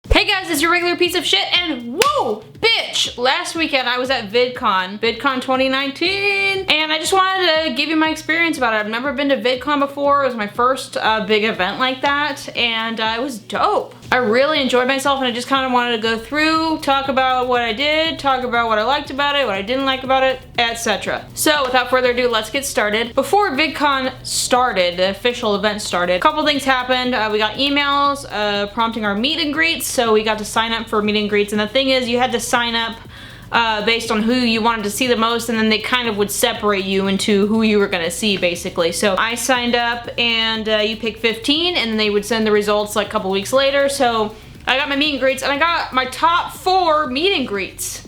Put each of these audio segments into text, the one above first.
Hey guys, it's your regular piece of shit, and whoa, bitch! Last weekend I was at VidCon 2019, and I just wanted to give you my experience about it. I've never been to VidCon before. It was my first big event like that, and it was dope. I really enjoyed myself, and I just kind of wanted to go through, talk about what I did, talk about what I liked about it, what I didn't like about it, etc. So without further ado, let's get started. Before VidCon started, the official event started, a couple things happened. We got emails prompting our meet and greets, so we got to sign up for meet and greets, and the thing is, you had to sign up based on who you wanted to see the most, and then they kind of would separate you into who you were gonna see, basically. So I signed up, and you pick 15, and they would send the results like a couple weeks later. So I got my meet and greets, and I got my top 4 meet and greets.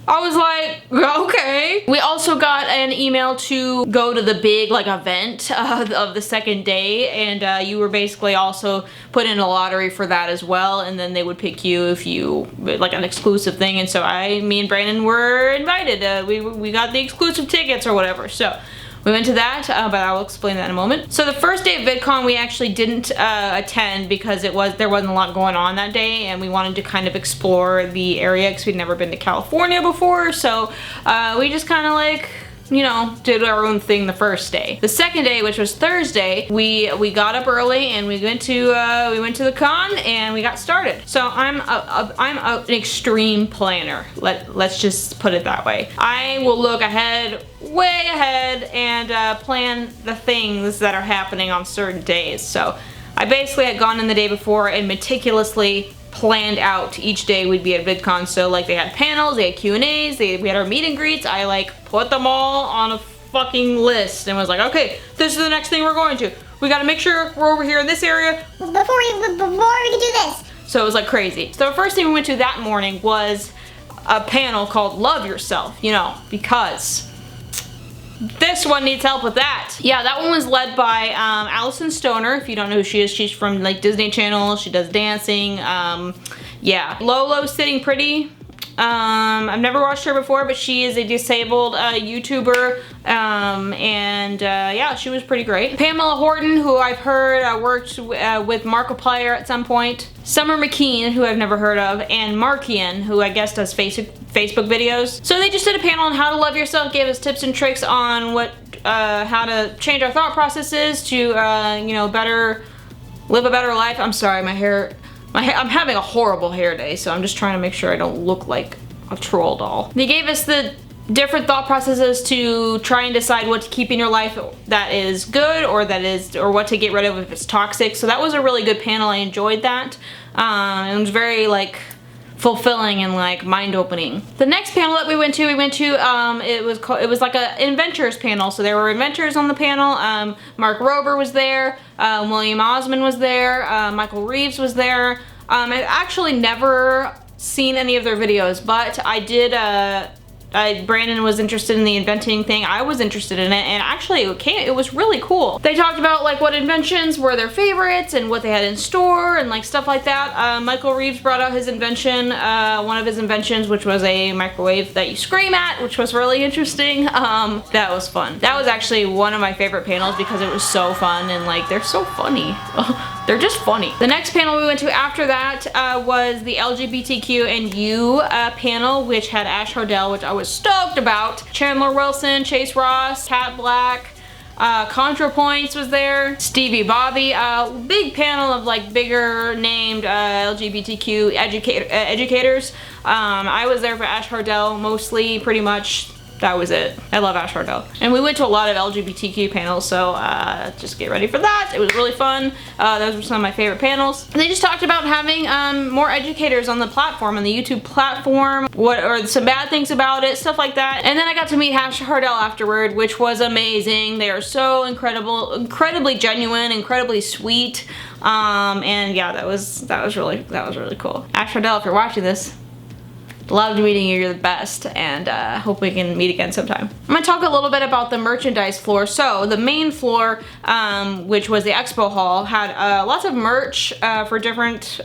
I was like, okay. We also got an email to go to the big like event of the second day, and you were basically also put in a lottery for that as well, and then they would pick you if you, like an exclusive thing, and so me and Brandon were invited. We got the exclusive tickets or whatever, so we went to that, but I'll explain that in a moment. So the first day of VidCon, we actually didn't attend because there wasn't a lot going on that day, and we wanted to kind of explore the area because we'd never been to California before. So we just kind of like, you know, did our own thing the first day. The second day, which was Thursday, we got up early and we went to the con and we got started. So I'm an extreme planner. Let's just put it that way. I will look ahead, way ahead, and plan the things that are happening on certain days. So I basically had gone in the day before and meticulously planned out each day we'd be at VidCon. So like they had panels, they had Q&As, we had our meet and greets. I like put them all on a fucking list and was like, okay, this is the next thing we're going to. We gotta make sure we're over here in this area before we can do this. So it was like crazy. So the first thing we went to that morning was a panel called Love Yourself, you know, because this one needs help with that. Yeah, that one was led by Allison Stoner. If you don't know who she is, she's from like Disney Channel. She does dancing. Yeah, Lolo Sitting Pretty. I've never watched her before, but she is a disabled YouTuber, and yeah, she was pretty great. Pamela Horton, who I've heard worked with Markiplier at some point. Summer McKean, who I've never heard of, and Markian, who I guess does Facebook videos. So they just did a panel on how to love yourself, gave us tips and tricks on how to change our thought processes to, you know, live a better life. I'm sorry, my hair, I'm having a horrible hair day, so I'm just trying to make sure I don't look like a troll doll. They gave us the different thought processes to try and decide what to keep in your life that is good or what to get rid of if it's toxic. So that was a really good panel. I enjoyed that. It was very like fulfilling and like mind-opening. The next panel that we went to, it was like a inventors panel. So there were inventors on the panel. Mark Rober was there, William Osmond was there, Michael Reeves was there. I've actually never seen any of their videos, but I did, Brandon was interested in the inventing thing. I was interested in it, and actually it was really cool. They talked about like what inventions were their favorites and what they had in store and like stuff like that. Michael Reeves brought out his invention, one of his inventions, which was a microwave that you scream at, which was really interesting. That was fun. That was actually one of my favorite panels because it was so fun, and like they're so funny. They're just funny. The next panel we went to after that was the LGBTQ and U panel, which had Ash Hardell, which I was stoked about. Chandler Wilson, Chase Ross, Kat Black, ContraPoints was there, Stevie Bobby, big panel of like bigger named LGBTQ educators. I was there for Ash Hardell mostly, pretty much. That was it. I love Ash Hardell. And we went to a lot of LGBTQ panels, so just get ready for that. It was really fun. Those were some of my favorite panels. And they just talked about having more educators on the platform, on the YouTube platform, what are some bad things about it, stuff like that. And then I got to meet Ash Hardell afterward, which was amazing. They are so incredibly genuine, incredibly sweet. And yeah, that was really cool. Ash Hardell, if you're watching this, loved meeting you, you're the best, and hope we can meet again sometime. I'm gonna talk a little bit about the merchandise floor. So the main floor, which was the expo hall, had lots of merch for different,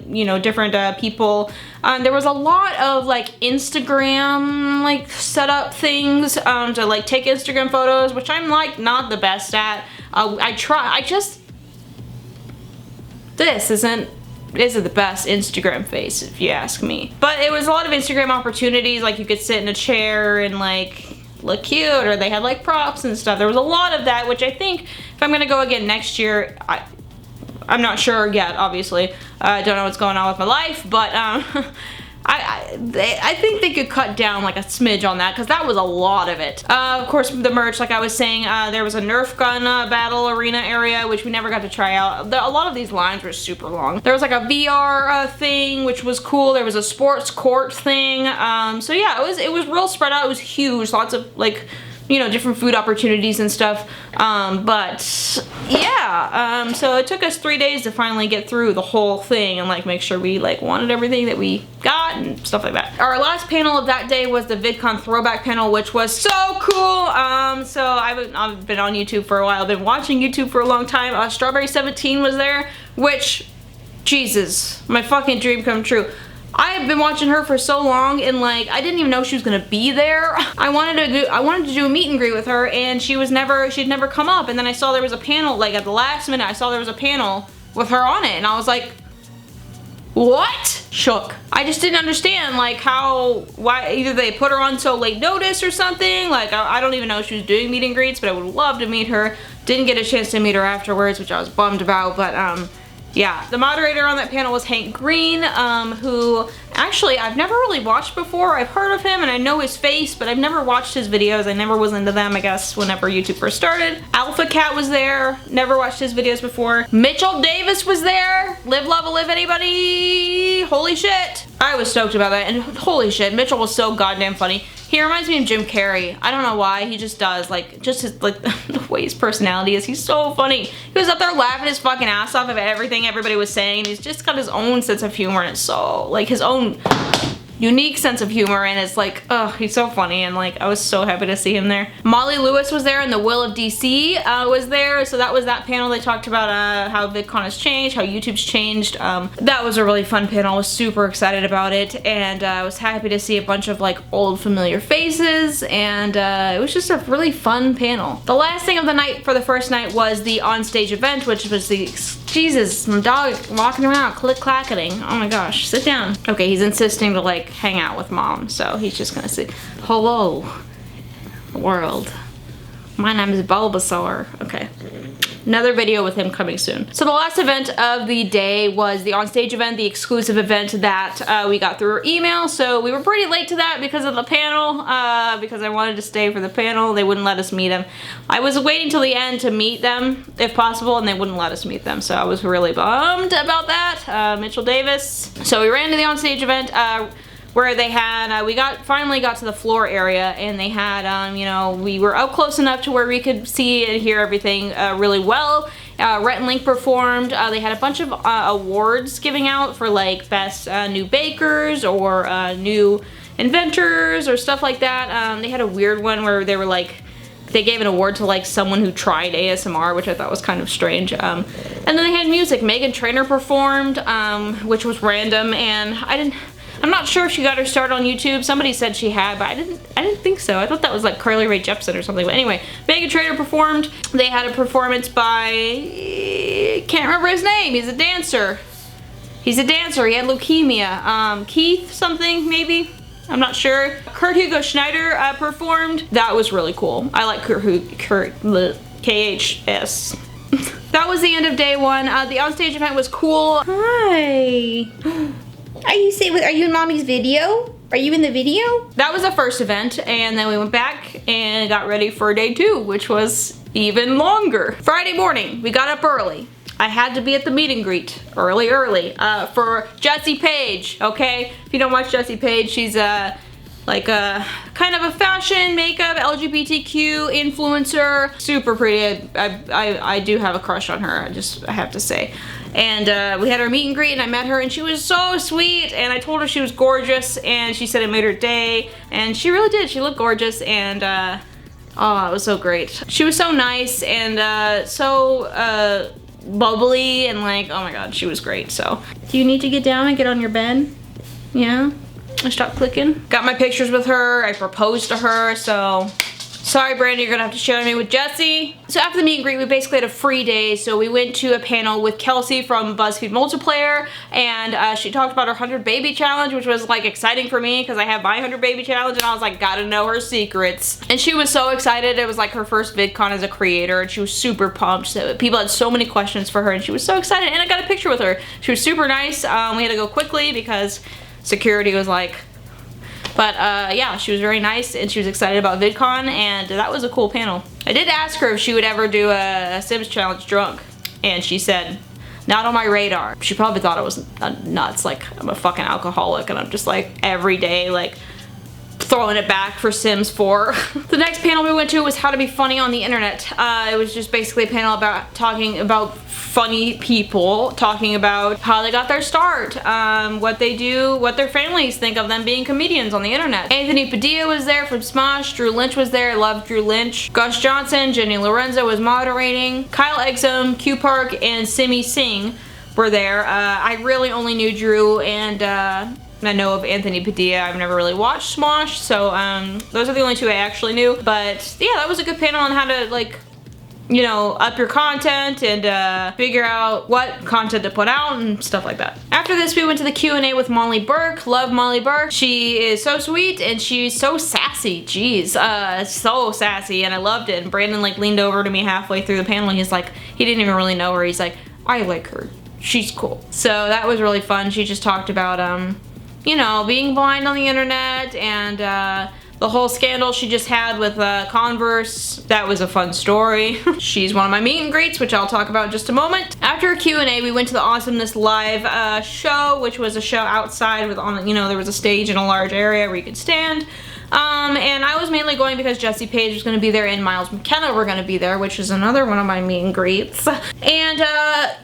you know, different people. There was a lot of like Instagram like setup things to like take Instagram photos, which I'm like not the best at. this isn't the best Instagram face, if you ask me. But it was a lot of Instagram opportunities, like you could sit in a chair and like look cute, or they had like props and stuff. There was a lot of that, which I think if I'm gonna go again next year, I'm not sure yet, obviously. I don't know what's going on with my life, but I think they could cut down like a smidge on that, because that was a lot of it. Of course, the merch, like I was saying, there was a Nerf gun battle arena area, which we never got to try out. A lot of these lines were super long. There was like a VR thing, which was cool. There was a sports court thing. So yeah, it was real spread out. It was huge. Lots of like, you know, different food opportunities and stuff. But yeah, so it took us 3 days to finally get through the whole thing and like make sure we like wanted everything that we got and stuff like that. Our last panel of that day was the VidCon throwback panel, which was so cool. So I've been on YouTube for a while. I've been watching YouTube for a long time. Strawberry 17 was there, which, Jesus, my fucking dream come true. I have been watching her for so long, and like I didn't even know she was gonna be there. I wanted to do a meet and greet with her, and she'd never come up. And then I saw there was a panel, like at the last minute I saw there was a panel with her on it, and I was like, what? Shook. I just didn't understand like why either they put her on so late notice or something. Like I don't even know if she was doing meet and greets, but I would love to meet her. Didn't get a chance to meet her afterwards, which I was bummed about, but yeah, the moderator on that panel was Hank Green, who actually I've never really watched before. I've heard of him and I know his face, but I've never watched his videos. I never was into them, I guess, whenever YouTube first started. Alpha Cat was there, never watched his videos before. Mitchell Davis was there. Live, love, live, anybody? Holy shit. I was stoked about that, and holy shit, Mitchell was so goddamn funny. He reminds me of Jim Carrey. I don't know why, he just does. Like, just his, like, the way his personality is. He's so funny. He was up there laughing his fucking ass off of everything everybody was saying. He's just got his own sense of humor, and it's so, like, his own unique sense of humor, and it's like, oh, he's so funny, and like I was so happy to see him there. Molly Lewis was there, and the Will of DC was there, so that was that panel. They talked about how VidCon has changed, how YouTube's changed. That was a really fun panel. I was super excited about it, and I was happy to see a bunch of like old familiar faces, and it was just a really fun panel. The last thing of the night for the first night was the onstage event, which was the, Jesus, my dog walking around click-clacketing. Oh my gosh, sit down. Okay, he's insisting to like hang out with mom, so he's just gonna say, hello, world. My name is Bulbasaur. Okay. Another video with him coming soon. So the last event of the day was the onstage event, the exclusive event that we got through our email. So we were pretty late to that because of the panel, because I wanted to stay for the panel. They wouldn't let us meet them. I was waiting till the end to meet them, if possible, and they wouldn't let us meet them. So I was really bummed about that. Mitchell Davis. So we ran to the onstage event, where they had, we finally got to the floor area, and they had, you know, we were up close enough to where we could see and hear everything really well. Rhett and Link performed. They had a bunch of awards giving out for like best new bakers or new inventors or stuff like that. They had a weird one where they were like, they gave an award to like someone who tried ASMR, which I thought was kind of strange. And then they had music. Meghan Trainor performed, which was random, and I'm not sure if she got her start on YouTube. Somebody said she had, but I didn't think so. I thought that was like Carly Rae Jepsen or something. But anyway, Meghan Trainor performed. They had a performance by, can't remember his name. He's a dancer. He had leukemia. Keith something maybe. I'm not sure. Kurt Hugo Schneider performed. That was really cool. I like Kurt KHS. That was the end of day one. The onstage event was cool. Hi. Are you in mommy's video? Are you in the video? That was the first event, and then we went back and got ready for day two, which was even longer. Friday morning, we got up early. I had to be at the meet and greet early, for Jessie Page, okay? If you don't watch Jessie Page, she's like a kind of a fashion, makeup, LGBTQ influencer. Super pretty. I do have a crush on her, I have to say. And we had our meet and greet, and I met her, and she was so sweet, and I told her she was gorgeous, and she said it made her day, and she really did. She looked gorgeous, and oh, it was so great. She was so nice, and so bubbly, and like, oh my god, she was great. So do you need to get down and get on your bed? Yeah? Stop clicking. Got my pictures with her. I proposed to her, so Sorry, Brandon, you're gonna have to share me with Jesse. So after the meet and greet, we basically had a free day. So we went to a panel with Kelsey from BuzzFeed Multiplayer, and she talked about her 100 baby challenge, which was like exciting for me because I have my 100 baby challenge, and I was like, gotta know her secrets. And she was so excited. It was like her first VidCon as a creator, and she was super pumped. So people had so many questions for her, and she was so excited. And I got a picture with her. She was super nice. We had to go quickly because security was like. But yeah, she was very nice, and she was excited about VidCon, and that was a cool panel. I did ask her if she would ever do a Sims challenge drunk, and she said, not on my radar. She probably thought I was nuts, like I'm a fucking alcoholic, and I'm just like every day like throwing it back for Sims 4. The next panel we went to was how to be funny on the internet. It was just basically a panel about talking about funny people, talking about how they got their start, what they do, what their families think of them being comedians on the internet. Anthony Padilla was there from Smosh, Drew Lynch was there, I love Drew Lynch. Gus Johnson, Jenny Lorenzo was moderating, Kyle Exum, Q Park, and Simi Singh were there. I really only knew Drew, and I know of Anthony Padilla. I've never really watched Smosh, so those are the only two I actually knew. But yeah, that was a good panel on how to, like, you know, up your content and figure out what content to put out and stuff like that. After this, we went to the Q&A with Molly Burke. Love Molly Burke. She is so sweet and she's so sassy. Jeez, so sassy, and I loved it. And Brandon like leaned over to me halfway through the panel, and he's like, he didn't even really know her. He's like, I like her. She's cool. So that was really fun. She just talked about you know, being blind on the internet and the whole scandal she just had with Converse. That was a fun story. She's one of my meet and greets, which I'll talk about in just a moment. After a Q&A, we went to the Awesomeness Live show, which was a show outside with, you know, there was a stage in a large area where you could stand. And I was mainly going because Jesse Page was going to be there and Miles McKenna were going to be there, which is another one of my meet and greets. And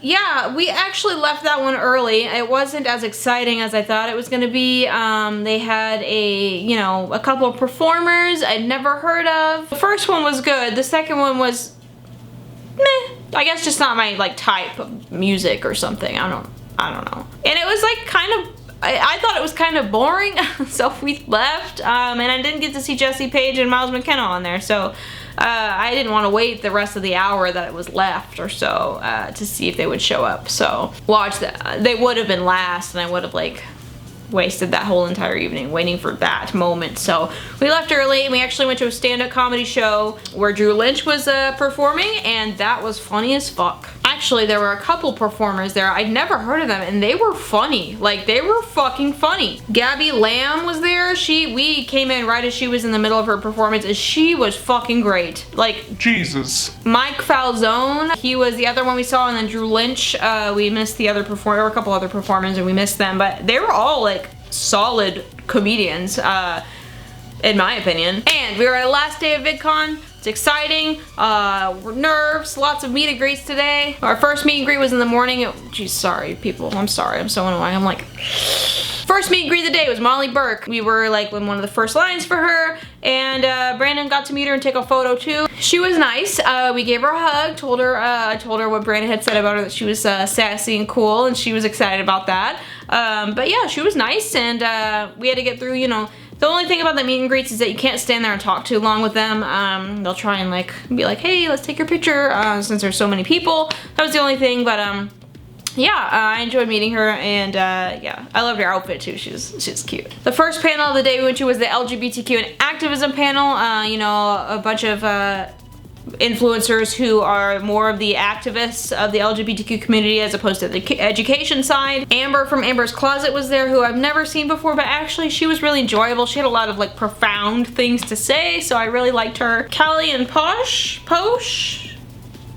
yeah, we actually left that one early. It wasn't as exciting as I thought it was going to be. They had you know, a couple of performers I'd never heard of. The first one was good. The second one was meh. I guess just not my like type of music or something. I don't know. And it was like kind of, I thought it was kind of boring, so we left, and I didn't get to see Jesse Page and Miles McKenna on there, so I didn't want to wait the rest of the hour that it was left or so to see if they would show up. So watch that. They would have been last, and I would have like wasted that whole entire evening waiting for that moment. So we left early, and we actually went to a stand-up comedy show where Drew Lynch was performing, and that was funny as fuck. Actually, there were a couple performers there. I'd never heard of them, and they were funny. Like, they were fucking funny. Gabby Lamb was there. We came in right as she was in the middle of her performance, and she was fucking great. Like, Jesus. Mike Falzone, he was the other one we saw, and then Drew Lynch. We missed the other performer, or a couple other performers, and we missed them, but they were all like solid comedians, in my opinion. And we were at the last day of VidCon. It's exciting, nerves, lots of meet and greets today. Our first meet and greet was in the morning. Geez, sorry people, I'm sorry, I'm so annoying. I'm like, first meet and greet of the day was Molly Burke. We were like in one of the first lines for her, and Brandon got to meet her and take a photo too. She was nice. We gave her a hug, I told her what Brandon had said about her, that she was sassy and cool, and she was excited about that. But yeah, she was nice, and we had to get through, you know. The only thing about the meet and greets is that you can't stand there and talk too long with them. They'll try and like be like, hey, let's take your picture, since there's so many people. That was the only thing, but yeah, I enjoyed meeting her, and yeah, I loved her outfit too. She's cute. The first panel of the day we went to was the LGBTQ and activism panel. You know, a bunch of influencers who are more of the activists of the LGBTQ community as opposed to the education side. Amber from Amber's Closet was there, who I've never seen before, but actually she was really enjoyable. She had a lot of like profound things to say, so I really liked her. Callie and Posh?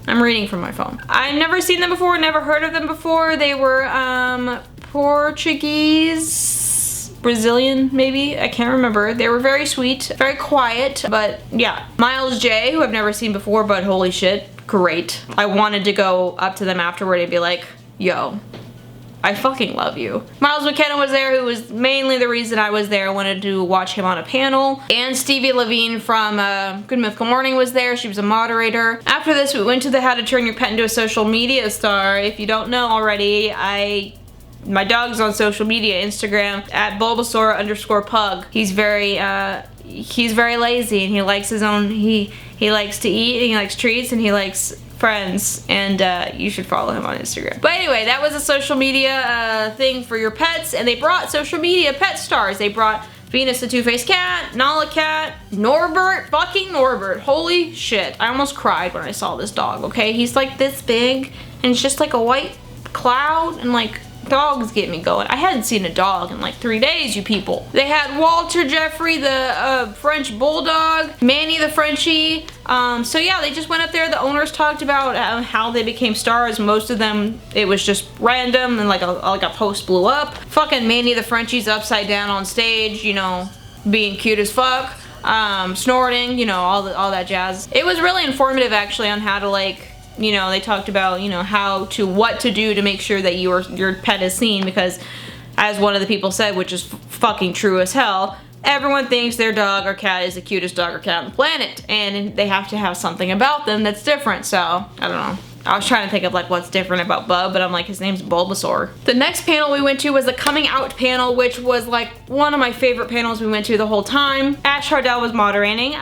I'm reading from my phone. I've never seen them before, never heard of them before. They were Portuguese, Brazilian maybe, I can't remember. They were very sweet, very quiet, but yeah. Miles J, who I've never seen before, but holy shit, great. I wanted to go up to them afterward and be like, yo, I fucking love you. Miles McKenna was there, who was mainly the reason I was there. I wanted to watch him on a panel. And Stevie Levine from Good Mythical Morning was there. She was a moderator. After this, we went to the How to Turn Your Pet into a Social Media Star. If you don't know already, I My dog's on social media, Instagram, at Bulbasaur_pug. He's very lazy, and he likes his own, he likes to eat, and he likes treats, and he likes friends, and you should follow him on Instagram. But anyway, that was a social media thing for your pets, and they brought social media pet stars. They brought Venus the Two-Faced Cat, Nala Cat, Norbert, fucking Norbert. Holy shit. I almost cried when I saw this dog, okay? He's like this big, and it's just like a white cloud, and like, dogs get me going. I hadn't seen a dog in like 3 days, you people. They had Walter Jeffrey, the French Bulldog, Manny the Frenchie. So yeah, they just went up there. The owners talked about how they became stars. Most of them, it was just random, and like a post blew up. Fucking Manny the Frenchie's upside down on stage, you know, being cute as fuck, snorting, you know, all that jazz. It was really informative actually on how to, like, you know, they talked about, you know, what to do to make sure that your pet is seen, because as one of the people said, which is fucking true as hell, everyone thinks their dog or cat is the cutest dog or cat on the planet, and they have to have something about them that's different. So I don't know. I was trying to think of like what's different about Bub, but I'm like, his name's Bulbasaur. The next panel we went to was the coming out panel, which was like one of my favorite panels we went to the whole time. Ash Hardell was moderating.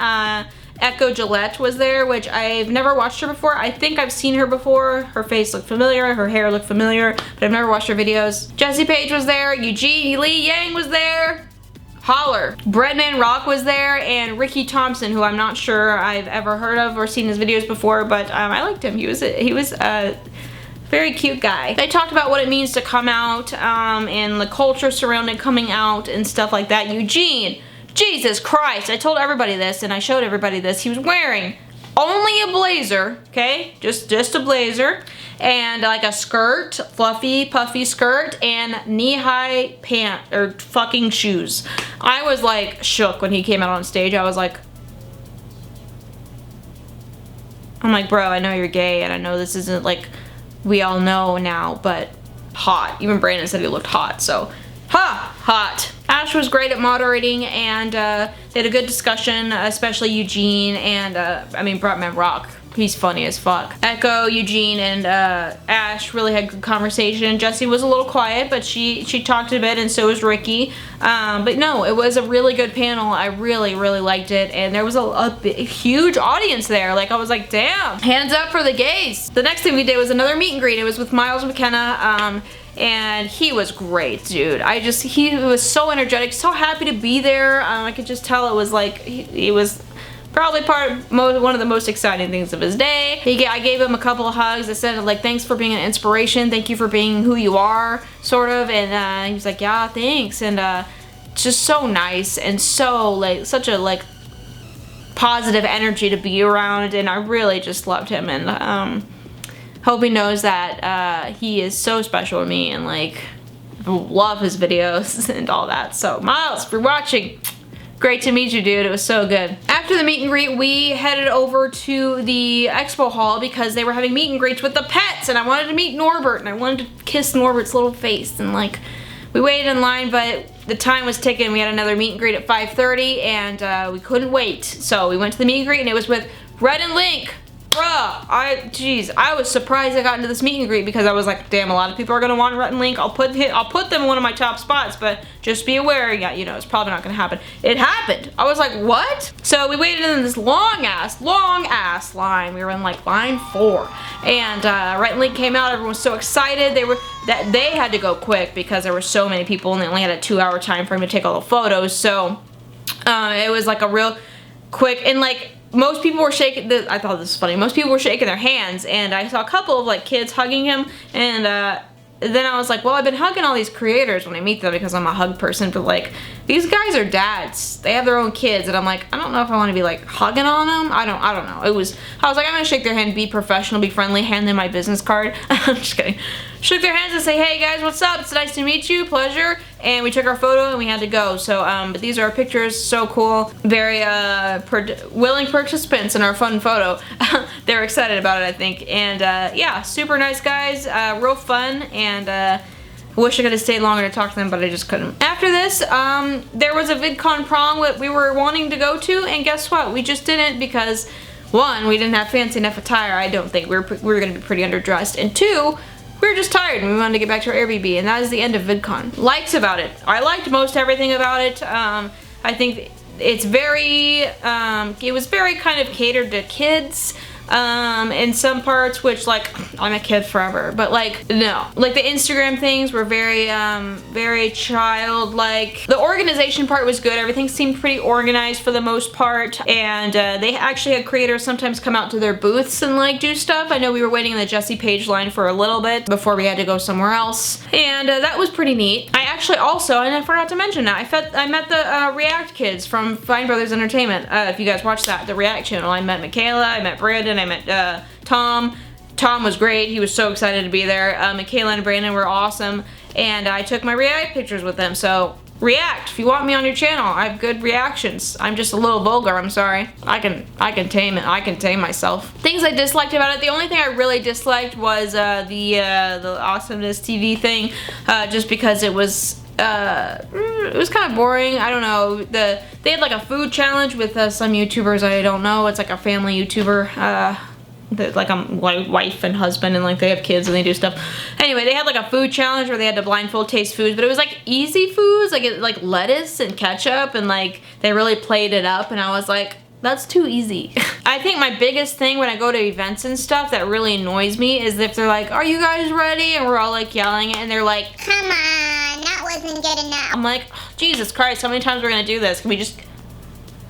Echo Gillette was there, which I've never watched her before. I think I've seen her before. Her face looked familiar, her hair looked familiar, but I've never watched her videos. Jesse Page was there, Eugene Lee Yang was there, Holler. Breadman Rock was there, and Ricky Thompson, who I'm not sure I've ever heard of or seen his videos before, but I liked him. He was a very cute guy. They talked about what it means to come out, and the culture surrounding coming out and stuff like that. Eugene, Jesus Christ, I told everybody this, and I showed everybody this. He was wearing only a blazer, okay? Just a blazer, and like a skirt, fluffy, puffy skirt, and knee-high pant, or fucking shoes. I was like shook when he came out on stage. I'm like, bro, I know you're gay, and I know this isn't like, we all know now, but hot. Even Brandon said he looked hot, so, hot. Ash was great at moderating, and they had a good discussion, especially Eugene and, Brettman Rock. He's funny as fuck. Echo, Eugene, and Ash really had good conversation. Jessie was a little quiet, but she talked a bit, and so was Ricky. But no, it was a really good panel. I really, really liked it, and there was a huge audience there. Like, I was like, damn, hands up for the gays. The next thing we did was another meet and greet. It was with Miles McKenna, and he was great, dude. He was so energetic, so happy to be there. I could just tell it was like, he was probably one of the most exciting things of his day. I gave him a couple of hugs. I said, like, thanks for being an inspiration. Thank you for being who you are, sort of. And he was like, yeah, thanks. And just so nice, and so, like, such a, like, positive energy to be around. And I really just loved him. And hope he knows that he is so special to me, and like, love his videos and all that. So Miles, if you're watching, great to meet you, dude. It was so good. After the meet and greet, we headed over to the expo hall because they were having meet and greets with the pets, and I wanted to meet Norbert, and I wanted to kiss Norbert's little face, and like, we waited in line, but the time was ticking. We had another meet and greet at 5:30, and we couldn't wait. So we went to the meet and greet, and it was with Red and Link. Bruh, I was surprised I got into this meet and greet, because I was like, damn, a lot of people are gonna want Rhett and Link. I'll put them in one of my top spots, but just be aware, yeah, you know, it's probably not gonna happen. It happened. I was like, what? So we waited in this long ass line. We were in like line 4, and Rhett and Link came out. Everyone was so excited. They had to go quick because there were so many people, and they only had a 2-hour time frame to take all the photos. So it was like a real quick, and like, most people were shaking, I thought this was funny, most people were shaking their hands, and I saw a couple of like kids hugging him, and then I was like, well, I've been hugging all these creators when I meet them because I'm a hug person, but like, these guys are dads. They have their own kids, and I'm like, I don't know if I want to be like hugging on them. I don't know. I was like, I'm gonna shake their hand, be professional, be friendly, hand them my business card. I'm just kidding. Shook their hands and say, hey guys, what's up? It's nice to meet you, pleasure. And we took our photo and we had to go. So, but these are our pictures, so cool. Very willing participants in our fun photo. They were excited about it, I think. And yeah, super nice guys, real fun, and I wish I could have stayed longer to talk to them, but I just couldn't. After this, there was a VidCon prom that we were wanting to go to, and guess what? We just didn't, because 1, we didn't have fancy enough attire. I don't think we were gonna be pretty underdressed, and 2, we we were just tired and we wanted to get back to our Airbnb, and that is the end of VidCon. Likes about it. I liked most everything about it. I think it's very, it was very kind of catered to kids. In some parts, which, like, I'm a kid forever, but like, no. Like, the Instagram things were very, very childlike. The organization part was good. Everything seemed pretty organized for the most part, and they actually had creators sometimes come out to their booths and like do stuff. I know we were waiting in the Jesse Page line for a little bit before we had to go somewhere else, and that was pretty neat. I actually also, and I forgot to mention that, I met the React kids from Fine Brothers Entertainment. If you guys watch that, the React channel. I met Michaela, I met Brandon, I met Tom. Tom was great. He was so excited to be there. Michaela and Brandon were awesome, and I took my React pictures with them. So React, if you want me on your channel, I have good reactions. I'm just a little vulgar, I'm sorry. I can tame it. I can tame myself. Things I disliked about it. The only thing I really disliked was the Awesomeness TV thing, just because it was kind of boring. I don't know. They had like a food challenge with some YouTubers I don't know. It's like a family YouTuber. Like wife and husband, and like they have kids and they do stuff. Anyway, they had like a food challenge where they had to blindfold taste foods, but it was like easy foods, like lettuce and ketchup, and like they really played it up, and I was like, that's too easy. I think my biggest thing when I go to events and stuff that really annoys me is if they're like, are you guys ready? And we're all like yelling it, and they're like, come on, that wasn't good enough. I'm like, oh, Jesus Christ, how many times we're gonna do this? Can we just,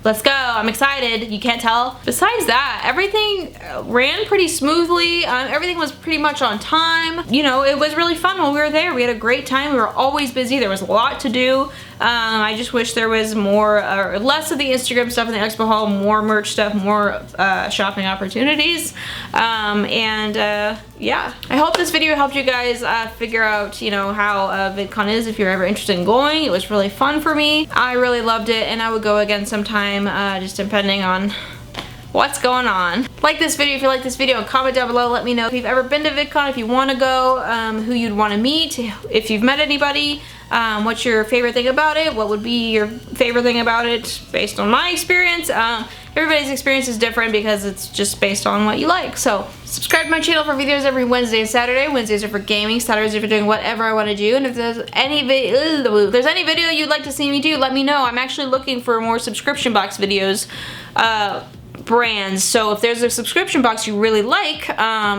let's go, I'm excited, you can't tell? Besides that, everything ran pretty smoothly. Everything was pretty much on time. You know, it was really fun while we were there. We had a great time. We were always busy. There was a lot to do. I just wish there was more, less of the Instagram stuff in the expo hall, more merch stuff, more shopping opportunities. Yeah. I hope this video helped you guys figure out, you know, how VidCon is if you're ever interested in going. It was really fun for me. I really loved it, and I would go again sometime, just depending on what's going on. Like this video if you like this video, and comment down below. Let me know if you've ever been to VidCon, if you want to go, who you'd want to meet, if you've met anybody, what's your favorite thing about it, what would be your favorite thing about it based on my experience. Everybody's experience is different because it's just based on what you like. So subscribe to my channel for videos every Wednesday and Saturday. Wednesdays are for gaming, Saturdays are for doing whatever I want to do. And if there's any video you'd like to see me do, let me know. I'm actually looking for more subscription box videos, brands. So if there's a subscription box you really like,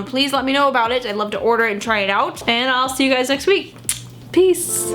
please let me know about it. I'd love to order it and try it out. And I'll see you guys next week. Peace.